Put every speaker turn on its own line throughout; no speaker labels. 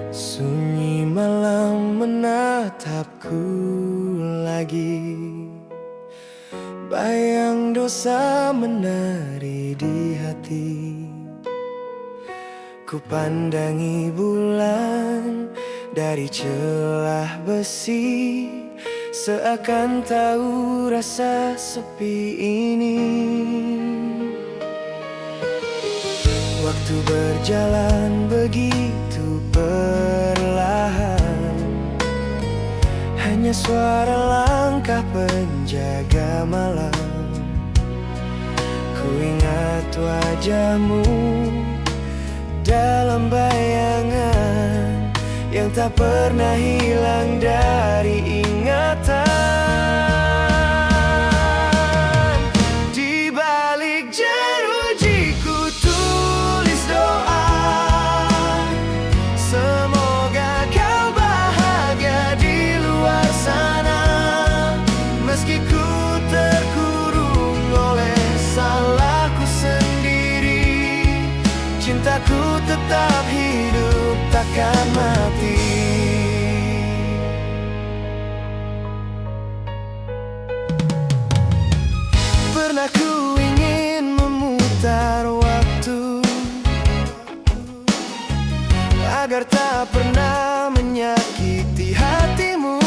Sunyi malam menatapku lagi, bayang dosa menari di hati. Ku pandangi bulan dari celah besi, seakan tahu rasa sepi ini. Waktu berjalan begitu perlahan, hanya suara langkah penjaga malam. Ku ingat wajahmu dalam bayangan yang tak pernah hilang dari ingatan. Di balik jeruji ku tulis doa, semoga kau bahagia di luar sana. Meski ku terkurung oleh salahku sendiri, cintaku tetap hidup, takkan mati. Pernah ku ingin memutar waktu agar tak pernah menyakiti hatimu,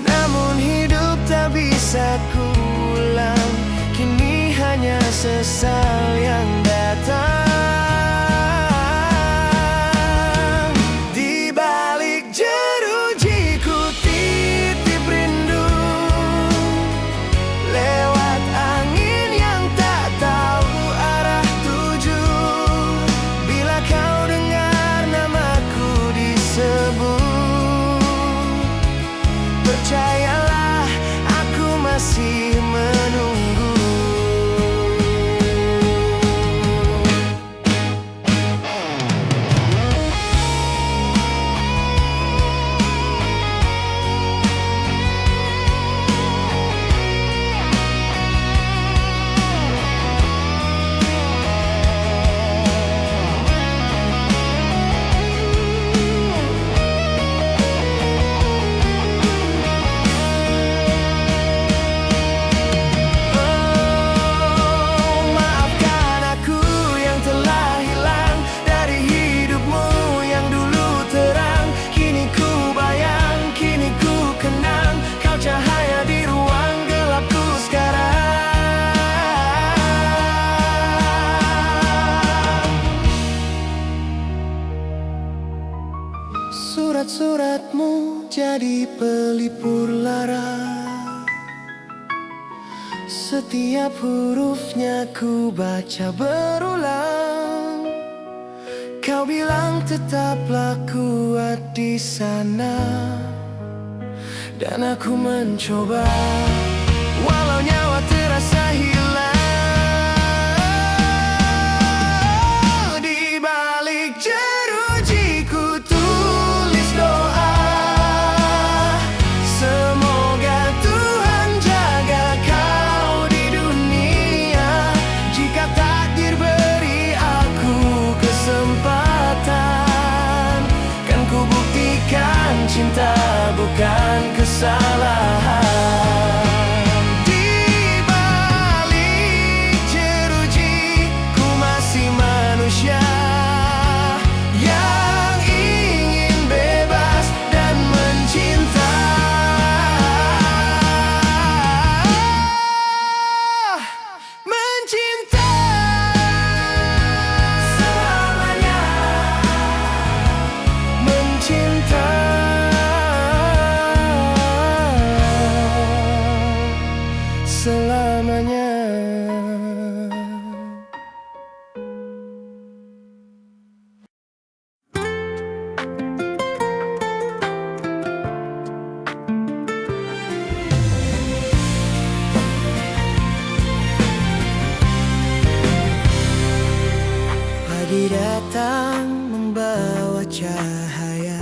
namun hidup tak bisa ku ulang. Kini hanya sesal yang datang. Di balik jeruji ku titip rindu, lewat angin yang tak tahu arah tuju. Bila kau dengar namaku disebut, percayalah aku masih menunggu. Surat-suratmu jadi pelipur lara, setiap hurufnya ku baca berulang. Kau bilang tetaplah kuat di sana, dan aku mencoba walau nyawa terasa hilang. Di balik jeruji ku tulis doa, semoga Tuhan jaga kau di dunia. Jika takdir beri aku kesempatan, kan ku buktikan cinta bukan kesalahan. Selamanya. Pagi datang membawa cahaya,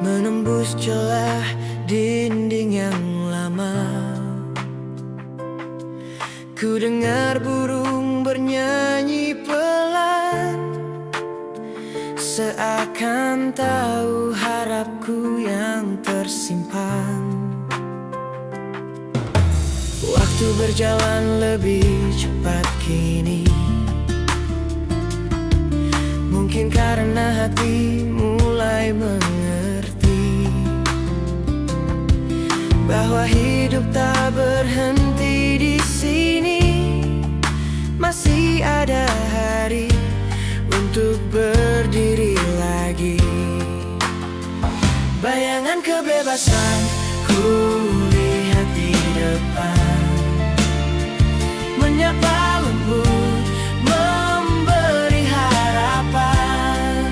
menembus celah dinding yang lama. Ku dengar burung bernyanyi pelan, berjalan lebih cepat kini. Mungkin karena hati mulai mengerti bahwa hidup tak berhenti di sini. Masih ada hari untuk berdiri lagi. Bayangan kebebasan ku lihat di depan, menyapa lembut, memberi harapan.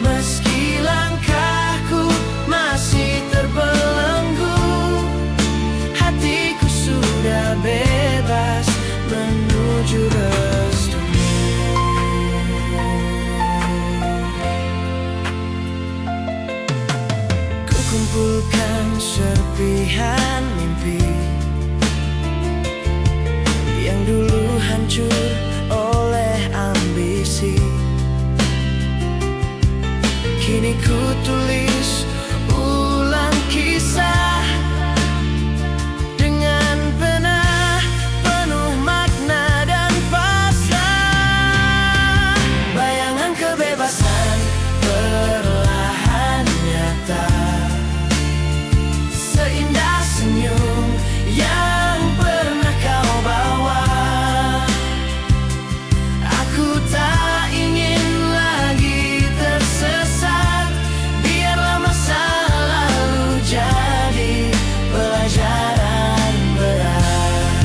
Meski langkahku masih terbelenggu, hatiku sudah bebas menuju restu. Kukumpulkan serpihan mimpi yang dulu hancur oleh ambisi. Kini ku tulis ulang kisah dengan pena penuh makna dan pasrah. Bayangan kebebasan perlahan nyata, seindah senyum yang pernah kau bawa. Aku tak ingin lagi tersesat, biarlah masa lalu jadi pelajaran berat.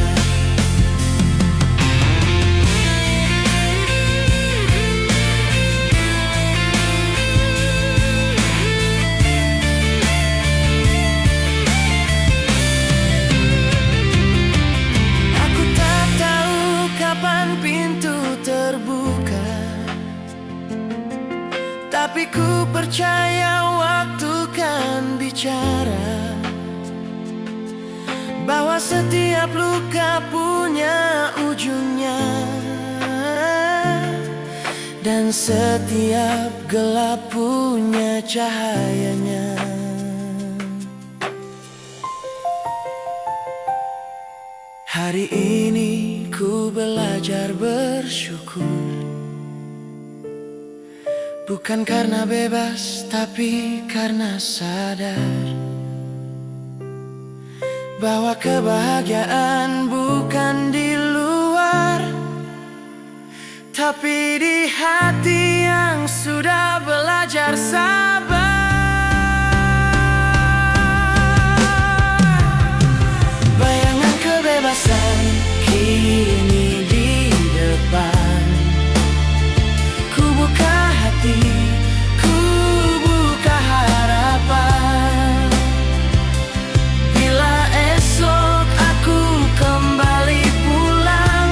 Aku tak tahu kapan pintu terbuka, tapi ku percaya waktu kan bicara, bahwa setiap luka punya ujungnya, dan setiap gelap punya cahayanya. Hari ini ku belajar bersyukur, bukan karena bebas, tapi karena sadar bahwa kebahagiaan bukan di luar, tapi di hati yang sudah belajar sabar. Bayangan kebebasan kini di depan, ku buka hati, ku buka harapan. Bila esok aku kembali pulang,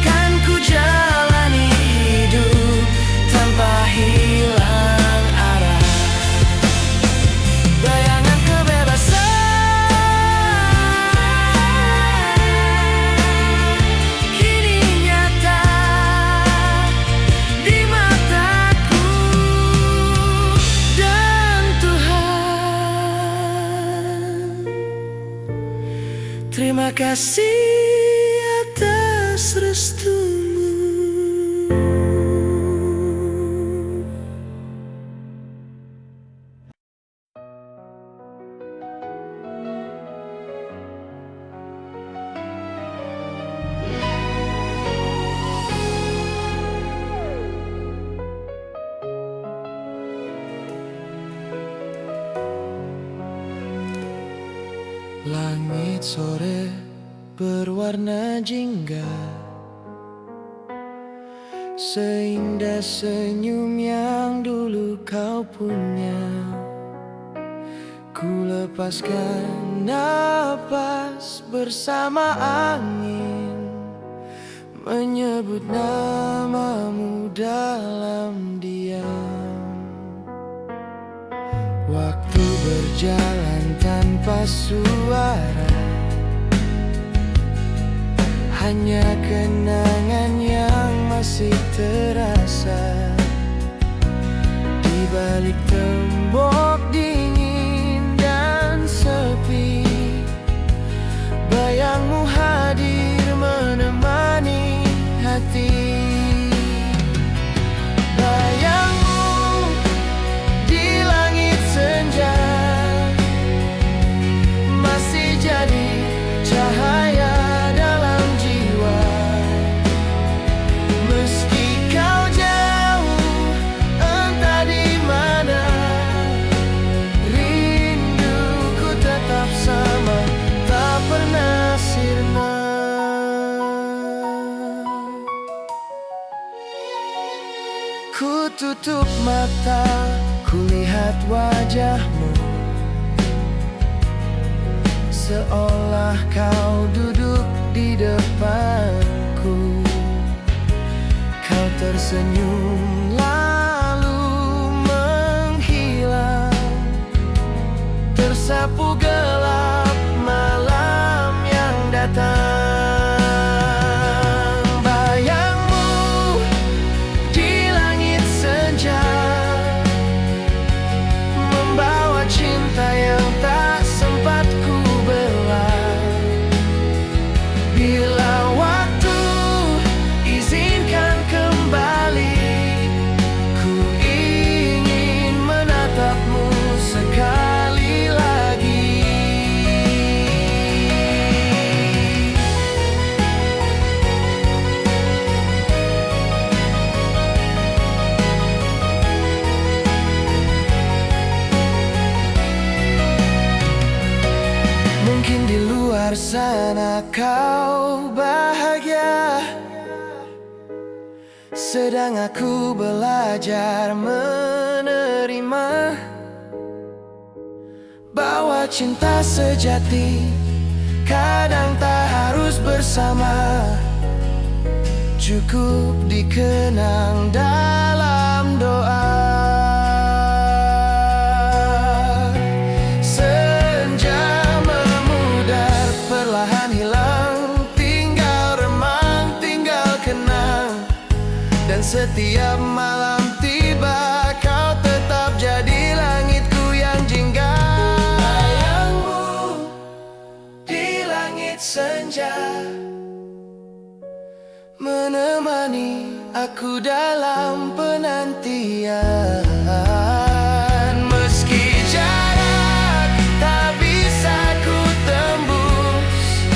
kan ku jalani hidup tanpa hilang arah. Bayangan kebebasan kini nyata di mataku, dan Tuhan, terima kasih atas restumu. Langit sore berwarna jingga, seindah senyum yang dulu kau punya. Ku lepaskan napas bersama angin, menyebut namamu dalam diam. Waktu berjalan tanpa suara, hanya kenangan yang masih terasa. Di balik tembok dingin dan sepi, bayangmu hadir sejati. Bayangmu di langit senja masih jadi cahaya dalam jiwa. Meski kau jauh entah di mana, rinduku tetap sama, tak pernah sirna. Ku tutup mata, ku lihat wajahmu, seolah kau duduk di depanku. Kau tersenyum lalu menghilang, tersapu gelap malam yang datang. Bayangmu di langit senja membawa cinta yang tak sempat ku belah. Bila waktu izinkan kembali, ku ingin menatapmu sekali lagi. Mungkin di luar sana kau bahagia, sedang aku belajar menerima bahwa cinta sejati kadang tak harus bersama, cukup dikenang dalam doa. Senja memudar, perlahan hilang, tinggal remang, tinggal kenang. Dan setiap malam tiba, kau tetap jadi langitku yang jingga. Bayangmu di langit senja menemani aku dalam penantian. Meski jarak tak bisa ku tembus,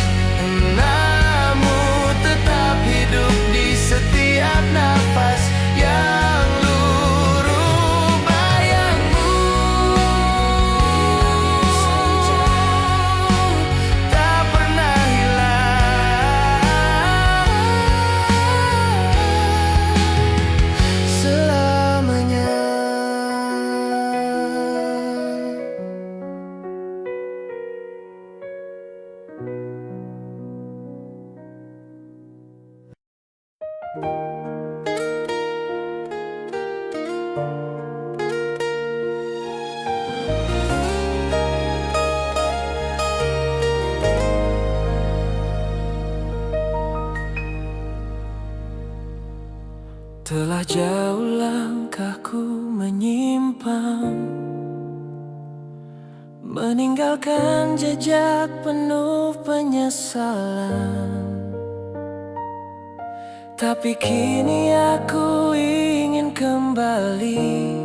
namun tetap hidup di setiap nafas yang luruh. Bayangmu tak pernah hilang selamanya. Telah jauh langkahku menyimpang, meninggalkan jejak penuh penyesalan. Tapi kini aku ingin kembali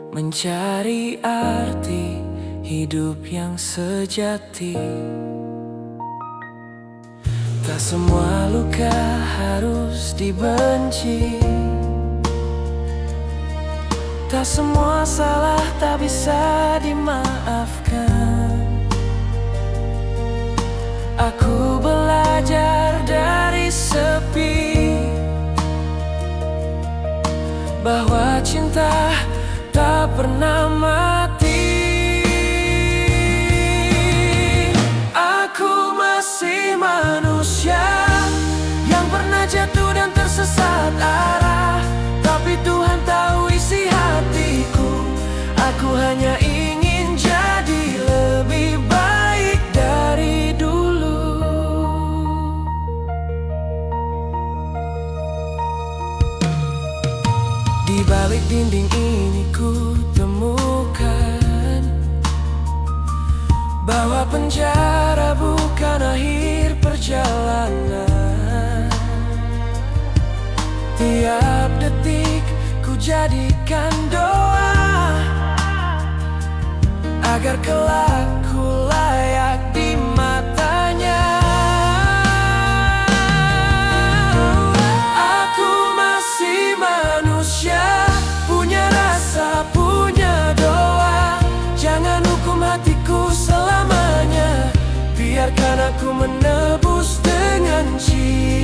mencari arti hidup yang sejati. Tak semua luka harus dibenci, tak semua salah tak bisa dimaafkan. Aku belajar dari sepi bahwa cinta tak pernah mati. Aku masih manusia yang pernah jatuh dan tersesat arah, tapi Tuhan tahu isi hatiku. Aku hanya ingin jadi lebih baik dari dulu. Di balik dinding ini ku temukan bahwa penjara bukan akhir perjalanan. jadikan doa agar kelak ku layak di matanya. Aku masih manusia, punya rasa, punya doa. Jangan hukum hatiku selamanya, biarkan aku menebus dengan cinta.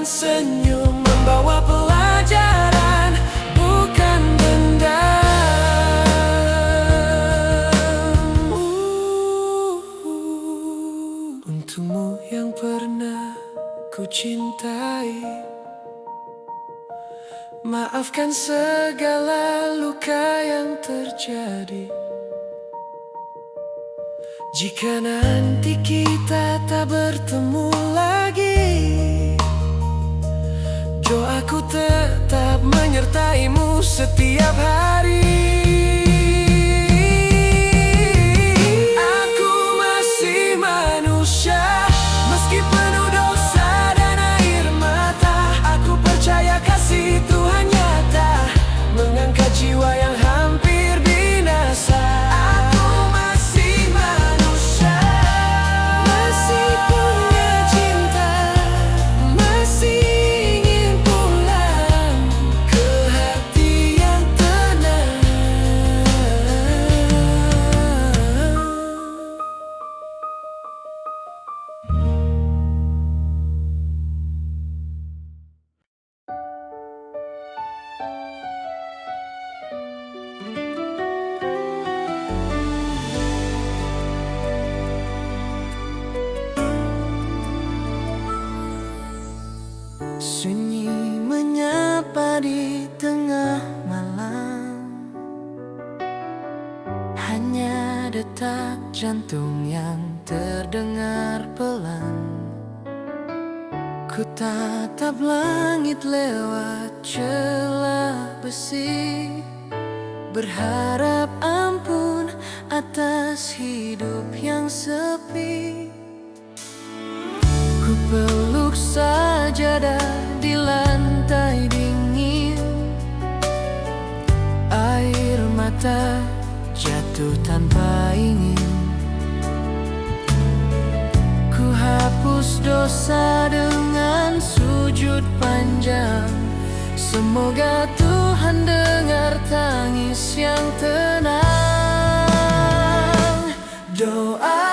Senyum membawa pelajaran, bukan dendam. Untukmu yang pernah ku cintai, maafkan segala luka yang terjadi. Jika nanti kita tak bertemu lagi, doaku tetap menyertaimu setiap hari. Aku masih manusia, meski penuh dosa dan air mata. Aku percaya kasih Tuhan nyata mengangkat jiwa yang hampir binasa. Aku masih manusia, masih punya cinta, masih sunyi menyapa di tengah malam. Hanya detak jantung yang terdengar pelan. Ku tatap langit lewat celah besi, berharap ampun atas hidup yang sepi. Ku peluk sajadah di lantai dingin, air mata jatuh tanpa ingin. Ku hapus dosa dengan sujud panjang. Semoga Tuhan dengar tangis yang tenang. Doa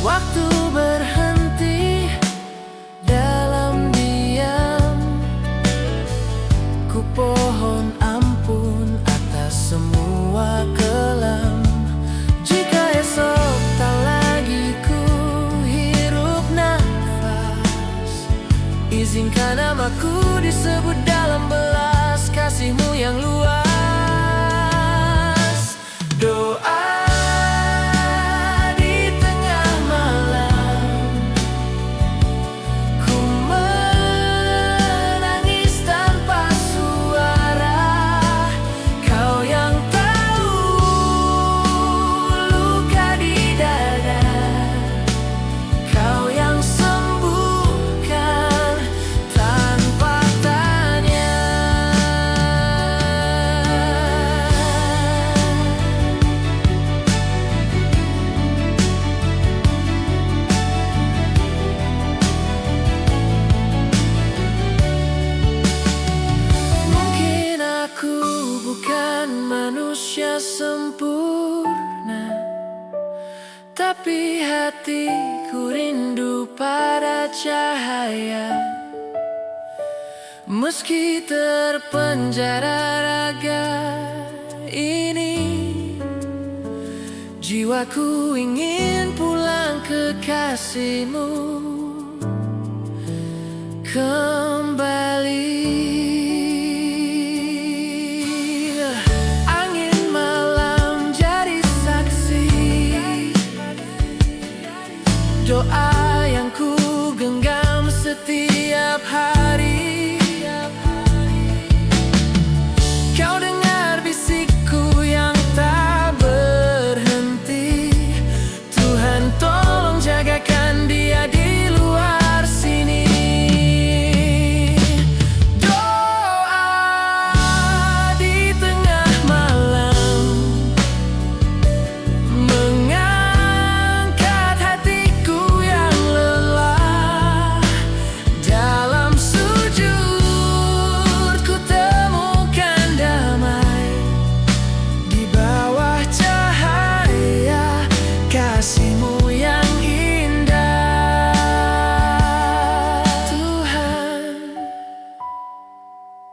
waktu berhenti dalam diam. Ku pohon ampun atas semua kelam. Jika esok tak lagi ku hirup nafas, izinkan namaku disebut dalam belas kasih-Mu yang luas. Doa manusia sempurna, tapi hatiku rindu pada cahaya. Meski terpenjara raga ini, jiwaku ingin pulang ke kasihmu kembali. Angin malam jadi saksi, doa yang ku genggam setiap hari. Kau dengar bisikku yang tak berhenti, Tuhan tolong jagakan dia di luar sini. Doa di tengah malam mengangkat hatiku yang lelah. Dalam sujud ku temukan damai di bawah cahaya kasihmu yang indah. Tuhan,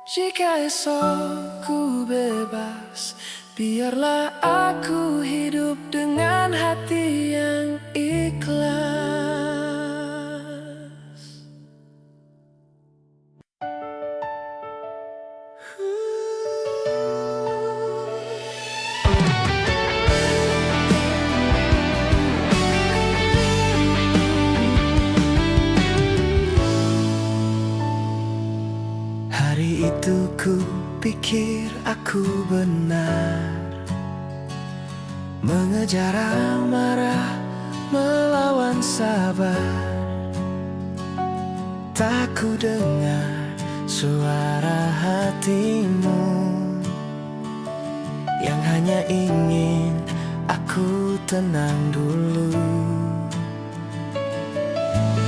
jika esok ku bebas, biarlah aku hidup dengan hati yang ikhlas. Hari itu ku pikir aku benar, mengejar amarah melawan sabar. Tak ku dengar suara hatimu yang hanya ingin aku tenang dulu.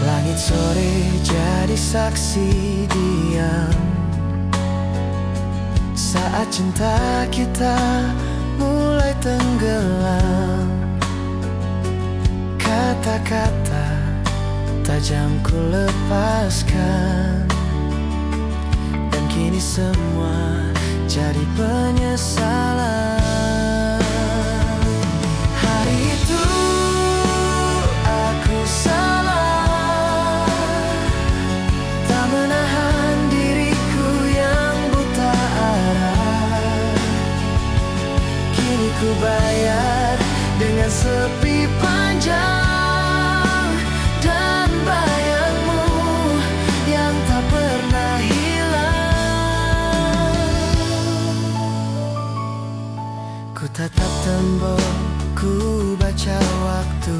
Langit sore jadi saksi diam saat cinta kita mulai tenggelam. Kata-kata tajam ku lepaskan, dan kini semua jadi penyesalan. Hari itu aku salah, tak menahan diriku yang buta arah. Kini ku bayar dengan sepi panjang dan bayangmu yang tak pernah hilang. Ku tatap tembok, ku baca waktu,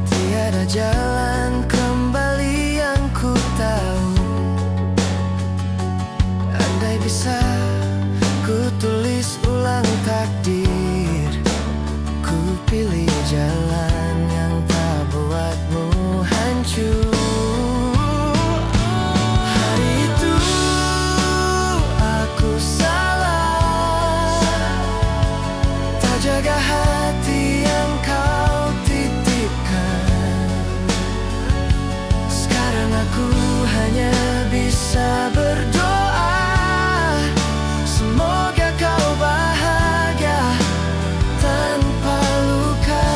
tiada jalan kembali yang ku tahu. Andai bisa ku tulis ulang takdir, ku pilih jalan yang tak buatmu hancur. Hari itu aku salah, tak jaga hati yang kau titipkan. Sekarang aku hanya bisa berdoa, semoga kau bahagia tanpa luka.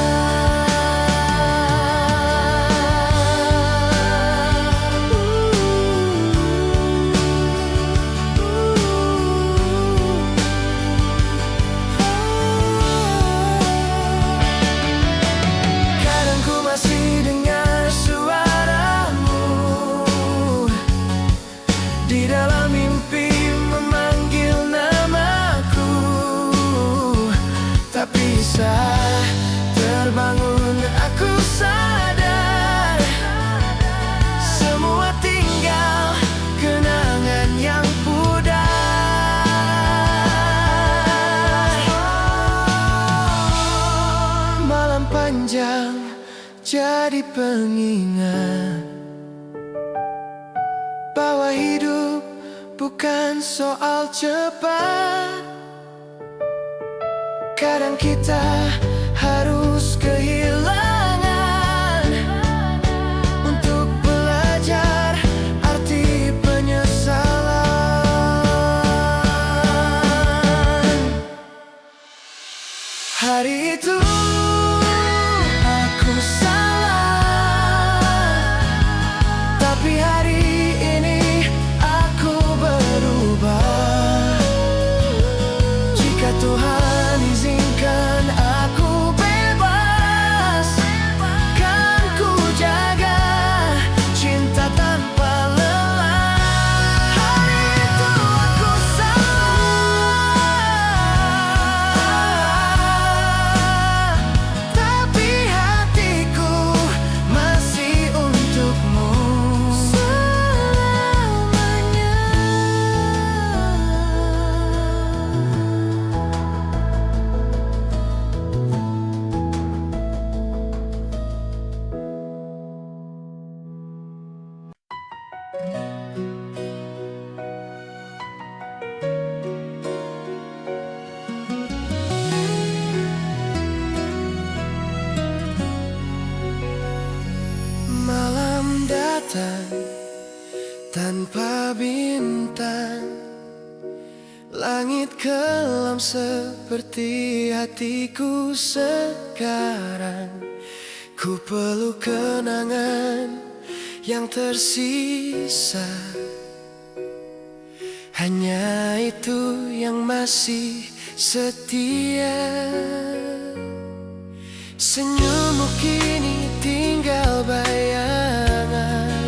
Kadang ku masih dengar suaramu di dalam mimpi memanggil namaku. Tak bisa terbangun, aku sadar semua tinggal kenangan yang pudar. Malam panjang jadi pengingat bahwa hidup bukan soal cepat, Kadang kita harus kehilangan untuk belajar arti penyesalan. Hari itu aku salah, tapi hari ini aku berubah. Jika Tuhan izinkan aku bebas, kan ku jaga cinta tanpa lelah. Hari itu aku salah, tapi hatiku masih untukmu selamanya. Malam datang tanpa bintang, langit kelam seperti hatiku sekarang. Ku peluk kenangan yang tersisa, hanya itu yang masih setia. Senyummu kini tinggal bayangan,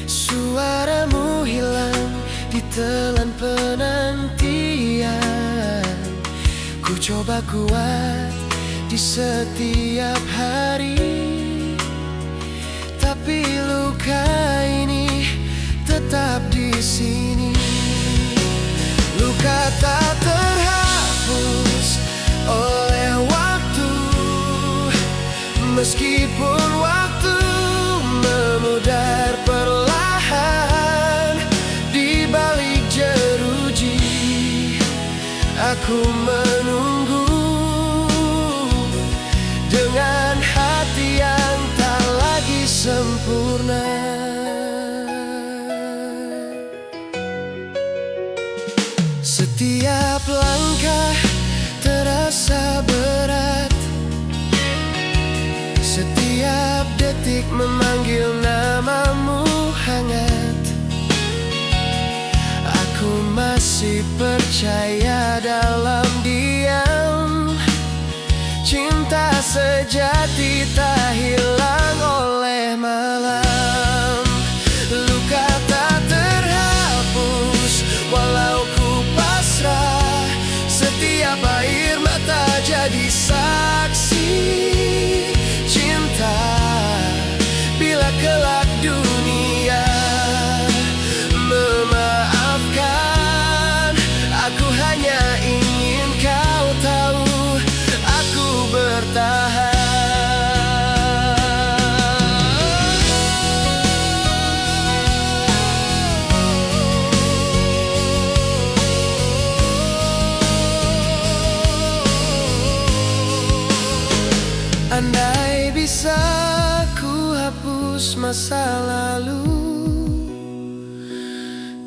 suaramu hilang di telan penantian. Ku coba kuat di setiap hari, tapi luka ini tetap di sini. Luka tak terhapus oleh waktu, meskipun waktu memudar perlahan. Di balik jeruji aku menunggu, dengan hati yang tak lagi sempurna. Setiap langkah terasa berat, setiap detik memanggil namamu hangat. Aku masih percaya dalam diam, cinta sejati tak hilang oleh malam. Luka tak terhapus walau ku pasrah, setiap air mata jadi saksi cinta. Bila kelak dunia memaafkan, aku hanya ingin kau tahu aku bertahan. Andai bisa ku hapus masa lalu,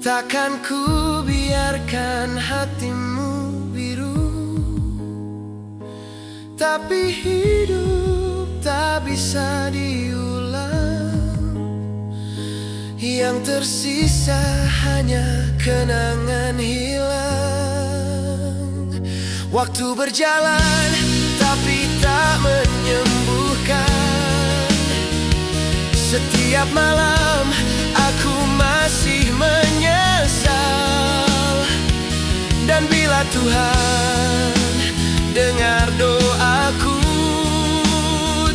takkan ku biarkan hatimu biru. Tapi hidup tak bisa diulang, yang tersisa hanya kenangan hilang. Waktu berjalan tapi tak menyembuhkan. Setiap malam aku masih menyesal. Dan bila Tuhan dengar doaku,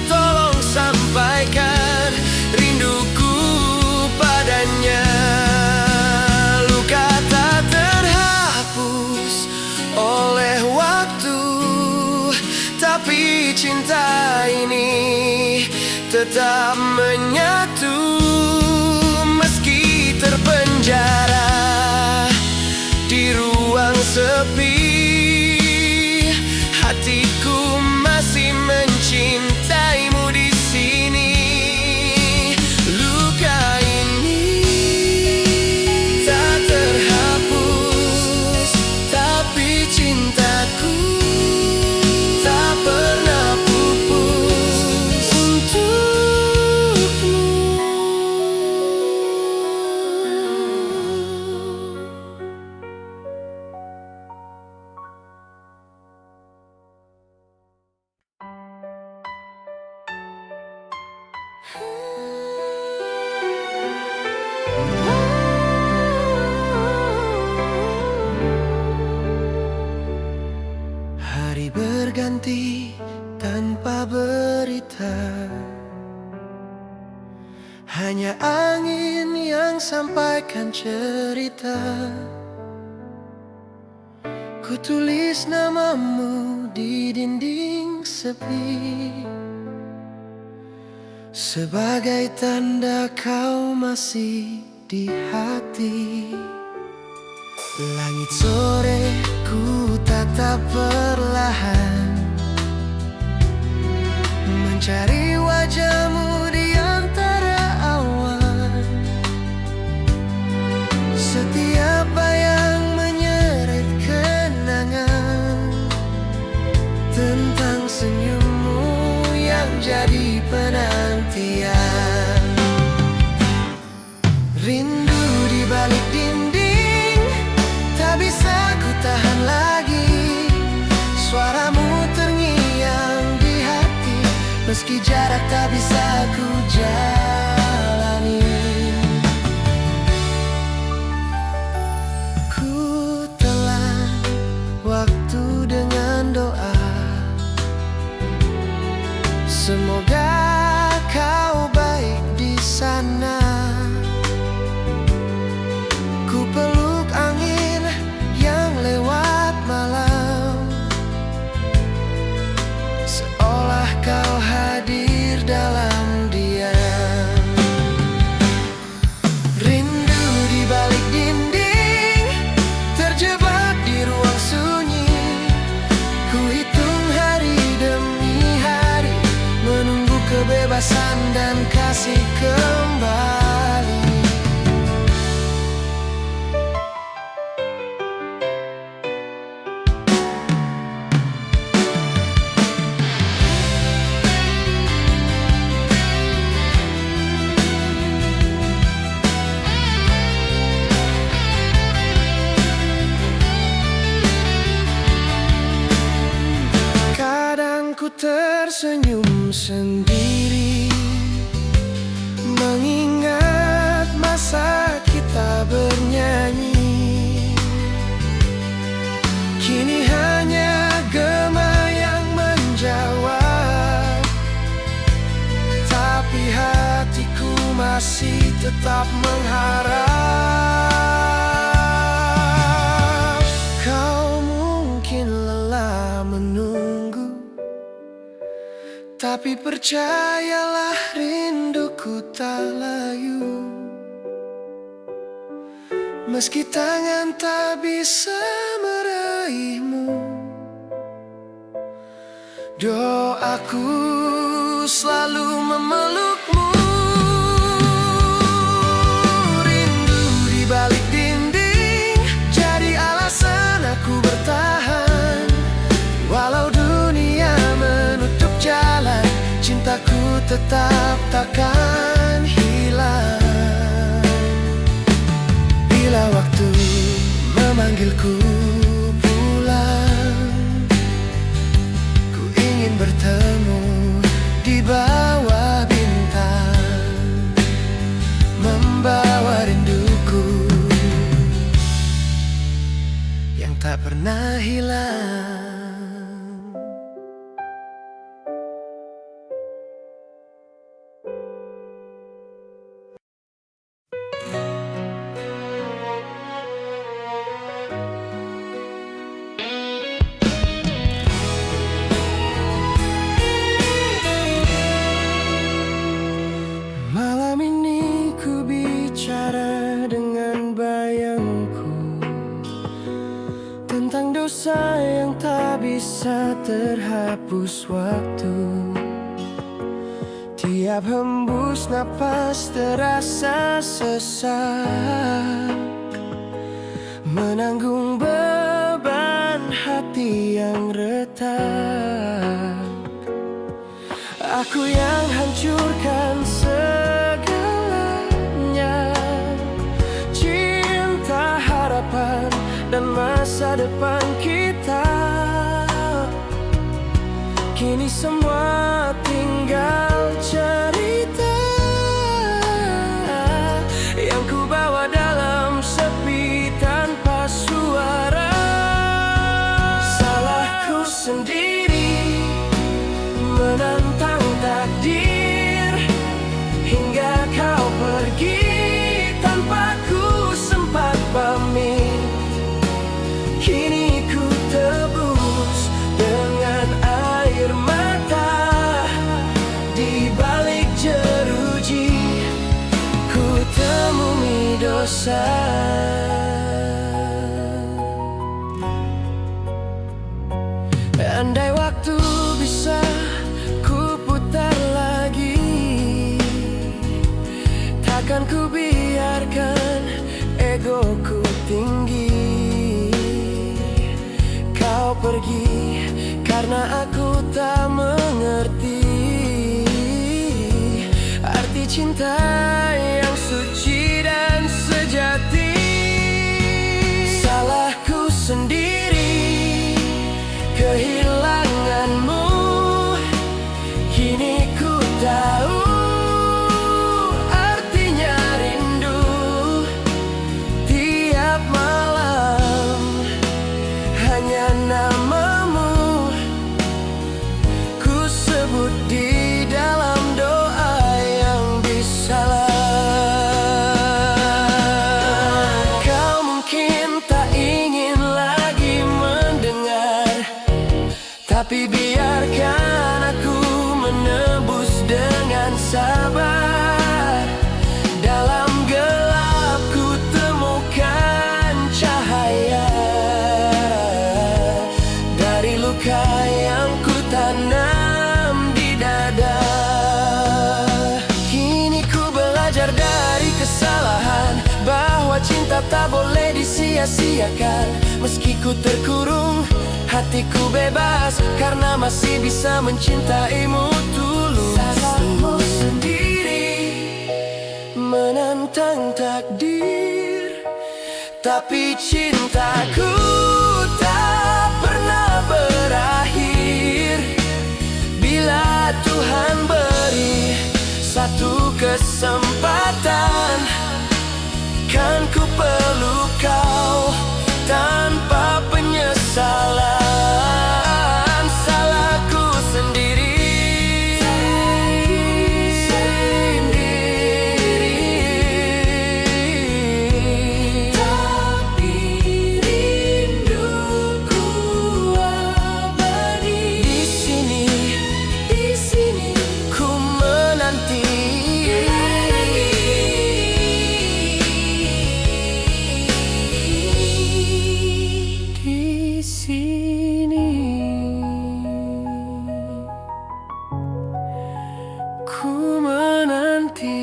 tolong sampaikan rinduku padanya. Luka tak terhapus oleh waktu, tapi cinta ini tetap menyatu. Meski terpenjara di ruang sepi, hatiku masih mencintaimu di sini. Luka ini tak terhapus, tapi cintaku tak pernah pupus untukmu. Hari berganti tanpa berita, hanya angin yang sampaikan cerita. Ku tulis namamu di dinding sepi, sebagai tanda kau masih di hati. Langit sore ku tatap perlahan, mencari wajahmu di antara awan. Setiap bayang menyeret kenangan tentang senyummu yang jadi penantian. Rindu di balik dinding, tak bisa ku tahan lagi. Suaramu terngiang di hati, meski jarak tak bisa ku jalani. Ku telan waktu dengan doa, semoga kau baik di sana. Ku peluk angin yang lewat malam, seolah kau hadir dalam diam. Rindu di balik dinding, terjebak di ruang sunyi. Ku hitung hari demi hari, menunggu kebebasan dan kasih kembali. Kadang ku tersenyum sendiri, mengingat masa kita bernyanyi. Kini hanya gema yang menjawab, tapi hatiku masih tetap mengharap. Kau mungkin lelah menunggu, tapi percayalah rinduku tak layu. Meski tangan tak bisa meraihmu, doaku selalu memelukmu. Rindu di balik dinding, jadi alasan aku bertahan. Walau dunia menutup jalan, cintaku tetap takkan hilang. Bila waktu memanggilku pulang, ku ingin bertemu di bawah bintang, membawa rinduku yang tak pernah hilang. tentang dosa yang tak bisa terhapus waktu. Tiap hembus napas terasa sesak, menanggung beban hati yang retak. Aku yang hancurkan segalanya, cinta, harapan, dan masa depan kita. Kini semua tinggal cerita yang ku bawa dalam sepi tanpa suara. Salahku sendiri menantang takdir hingga kau pergi tanpa ku sempat pamit. Kini ku tebus dengan air mata, di balik jeruji ku temui dosa. Andai waktu bisa ku putar lagi, takkan ku biarkan egoku tinggi. Kau pergi karena aku tak mengerti arti cinta yang suci dan sejati. Salahku sendiri kehilanganmu, kini ku tahu artinya rindu. Tiap malam hanya namamu ku sebut di dalam doa yang bisalah. Kau mungkin tak ingin lagi mendengar, tapi biarkan aku menebus dengan sabar. Dalam gelap ku temukan cahaya dari luka yang ku tanam di dada. Kini ku belajar dari kesalahan bahwa cinta tak boleh disia-siakan. Meski ku terkurung, hatiku bebas karena masih bisa mencintaimu tulus. Salahmu sendiri menantang takdir, tapi cintaku tak pernah berakhir. Bila Tuhan beri satu kesempatan, kan ku peluk kau tanpa penyesalan. Salahku sendiri tapi rinduku abadi. Di sini ku menanti. Di sini ku menanti.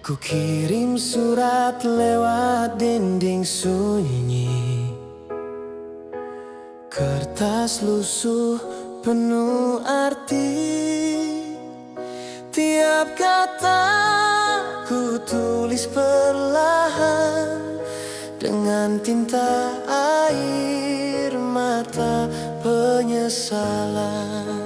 Ku kirim surat lewat dinding sunyi, kertas lusuh penuh arti. Tiap kata ku tulis perlahan dengan tinta air mata penyesalan.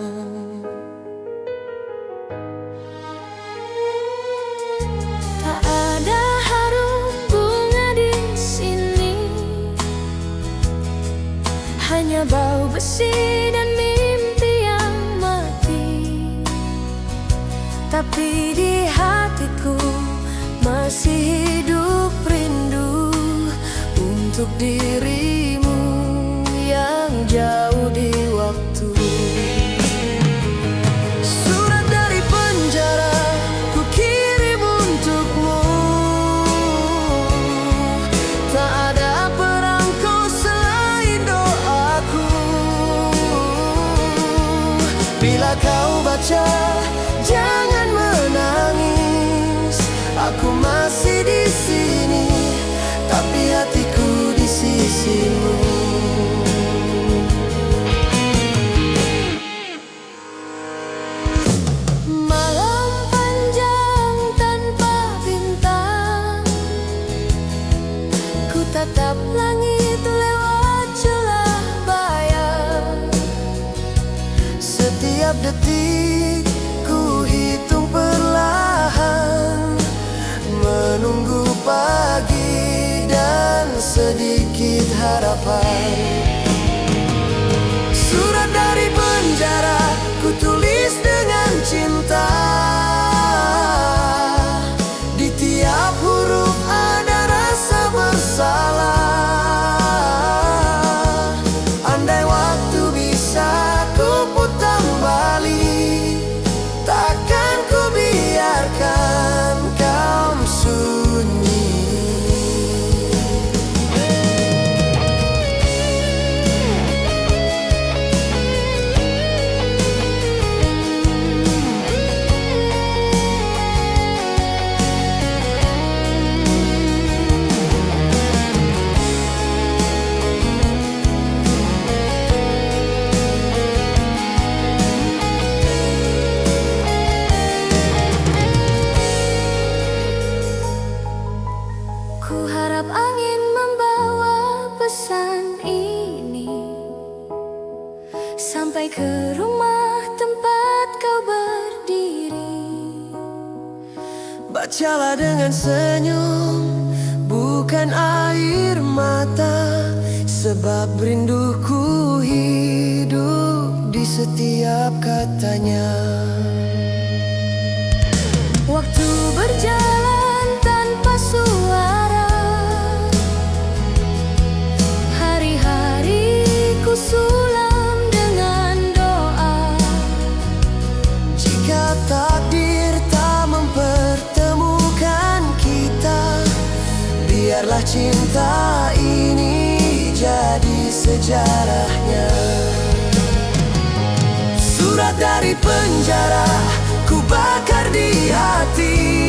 Hanya bau besi dan mimpi yang mati. Tapi di hatiku masih hidup rindu.
untuk dirimu yang jauh di waktu. Surat dari penjara ku kirim untukmu. Tak ada perangko selain doaku. Bila kau baca, jangan menangis. Aku masih di sini, tapi hatiku di sisimu.
Malam panjang tanpa bintang, ku tatap langit lewat celah bayang.
Setiap detik ku hitung perlahan, menunggu pagi dan sedikit harapan. Surat dari penjara ku tulis dengan cinta. Di tiap huruf ada rasa bersalah. Andai waktu bisa ku putar balik, takkan ku biarkan kau sunyi.
Ku harap angin membawa pesan ini sampai ke rumah tempat kau berdiri.
Bacalah dengan senyum, bukan air mata, sebab rinduku hidup di setiap katanya.
Waktu berjalan tanpa suara, hari-hari ku sulam dengan doa.
Jika takdir tak mempertemukan kita, biarlah cinta ini jadi sejarahnya. Surat dari penjara ku bakar di hati.